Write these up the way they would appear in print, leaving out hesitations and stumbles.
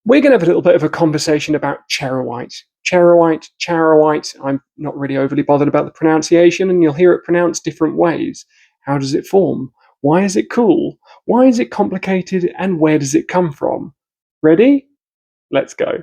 We're going to have a little bit of a conversation about charoite. Charoite. I'm not really overly bothered about the pronunciation, and you'll hear it pronounced different ways. How does it form? Why is it cool? Why is it complicated? And where does it come from? Ready? Let's go.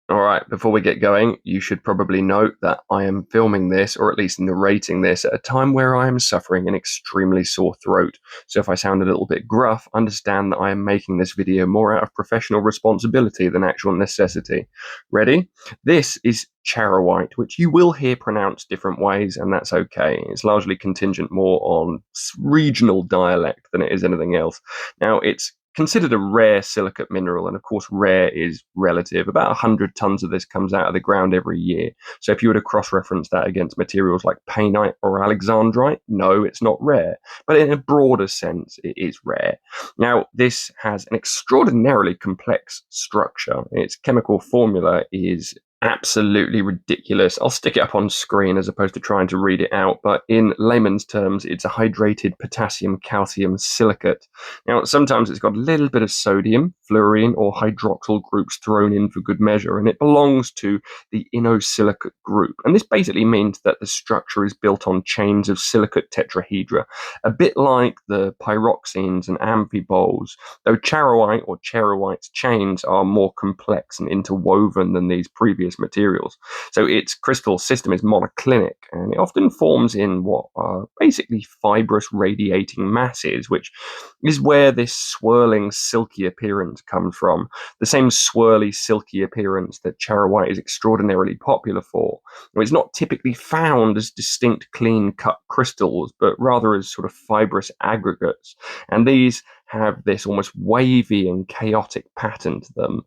All right, before we get going, you should probably note that I am filming this, or at least narrating this, at a time where I am suffering an extremely sore throat. So if I sound a little bit gruff, understand that I am making this video more out of professional responsibility than actual necessity. Ready? This is Charoite, which you will hear pronounced different ways, and that's okay. It's largely contingent more on regional dialect than it is anything else. Now, it's considered a rare silicate mineral, and of course rare is relative. About 100 tons of this comes out of the ground every year. So if you were to cross-reference that against materials like painite or alexandrite, no, it's not rare. But in a broader sense, it is rare. Now, this has an extraordinarily complex structure. Its chemical formula is absolutely ridiculous. I'll stick it up on screen as opposed to trying to read it out, but in layman's terms, it's a hydrated potassium calcium silicate. Now, sometimes it's got a little bit of sodium, fluorine, or hydroxyl groups thrown in for good measure, and it belongs to the inosilica group. And this basically means that the structure is built on chains of silicate tetrahedra, a bit like the pyroxenes and amphiboles, though charoite or charoite's chains are more complex and interwoven than these previous materials. So its crystal system is monoclinic, and it often forms in what are basically fibrous radiating masses, which is where this swirling, silky appearance comes from. The same swirly, silky appearance that charoite is extraordinarily popular for. It's not typically found as distinct, clean-cut crystals, but rather as sort of fibrous aggregates. And these have this almost wavy and chaotic pattern to them.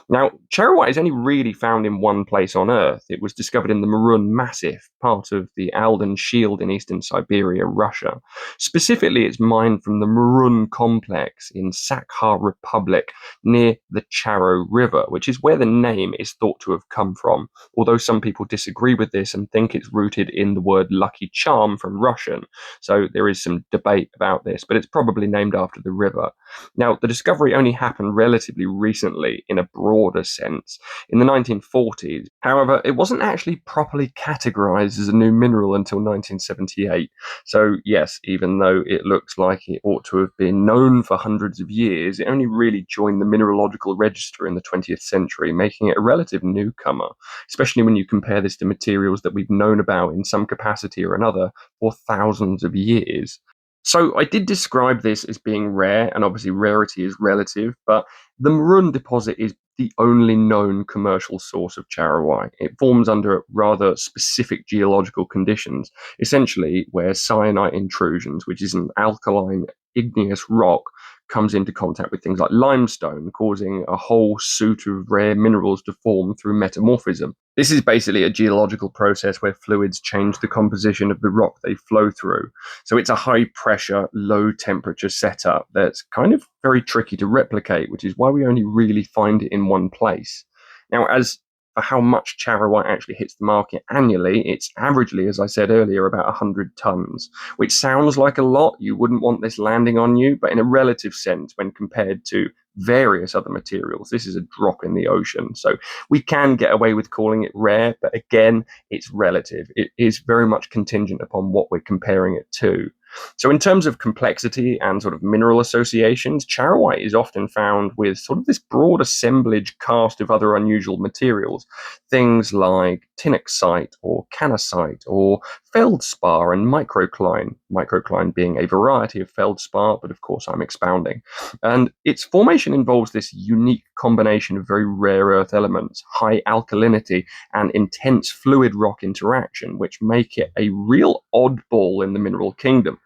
Now, charoite is only really found in one place on Earth. It was discovered in the Murun Massif, part of the Alden Shield in eastern Siberia, Russia. Specifically, it's mined from the Murun complex in Sakha Republic near the Charo River, which is where the name is thought to have come from, although some people disagree with this and think it's rooted in the word lucky charm from Russian. So there is some debate about this, but it's probably named after the river. Now, the discovery only happened relatively recently in a broader sense, in the 1940s. However, it wasn't actually properly categorized as a new mineral until 1978. So, yes, even though it looks like it ought to have been known for hundreds of years, it only really joined the mineralogical register in the 20th century, making it a relative newcomer, especially when you compare this to materials that we've known about in some capacity or another for thousands of years. So I did describe this as being rare, and obviously rarity is relative, but the Murun deposit is the only known commercial source of charoite. It forms under rather specific geological conditions, essentially where syenite intrusions, which is an alkaline igneous rock, comes into contact with things like limestone, causing a whole suite of rare minerals to form through metamorphism. This is basically a geological process where fluids change the composition of the rock they flow through. So it's a high pressure, low temperature setup that's kind of very tricky to replicate, which is why we only really find it in one place. Now, as for how much charoite actually hits the market annually, it's averagely, as I said earlier, about 100 tons, which sounds like a lot. You wouldn't want this landing on you, but in a relative sense, when compared to various other materials, this is a drop in the ocean. So we can get away with calling it rare, but again, it's relative. It is very much contingent upon what we're comparing it to. So in terms of complexity and sort of mineral associations, charoite is often found with sort of this broad assemblage cast of other unusual materials, things like tinoxite or canacite or feldspar and microcline being a variety of feldspar, but of course I'm expounding. And its formation involves this unique combination of very rare earth elements, high alkalinity, and intense fluid rock interaction, which make it a real oddball in the mineral kingdom.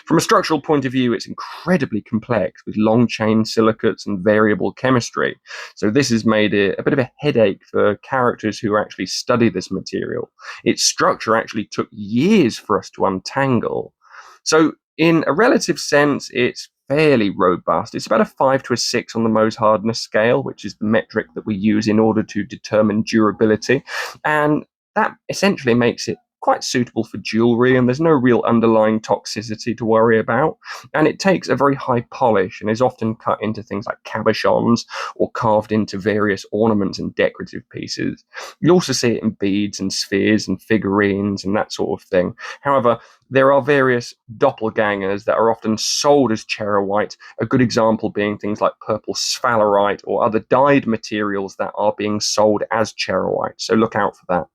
From a structural point of view, it's incredibly complex with long chain silicates and variable chemistry. So this has made it a bit of a headache for characters who actually study this material. Its structure actually took years for us to untangle. So in a relative sense, it's fairly robust. It's about a 5 to a 6 on the Mohs hardness scale, which is the metric that we use in order to determine durability. And that essentially makes it quite suitable for jewelry, and there's no real underlying toxicity to worry about. And it takes a very high polish and is often cut into things like cabochons or carved into various ornaments and decorative pieces. You also see it in beads and spheres and figurines and that sort of thing. However, there are various doppelgangers that are often sold as charoite, a good example being things like purple sphalerite or other dyed materials that are being sold as charoite. So look out for that.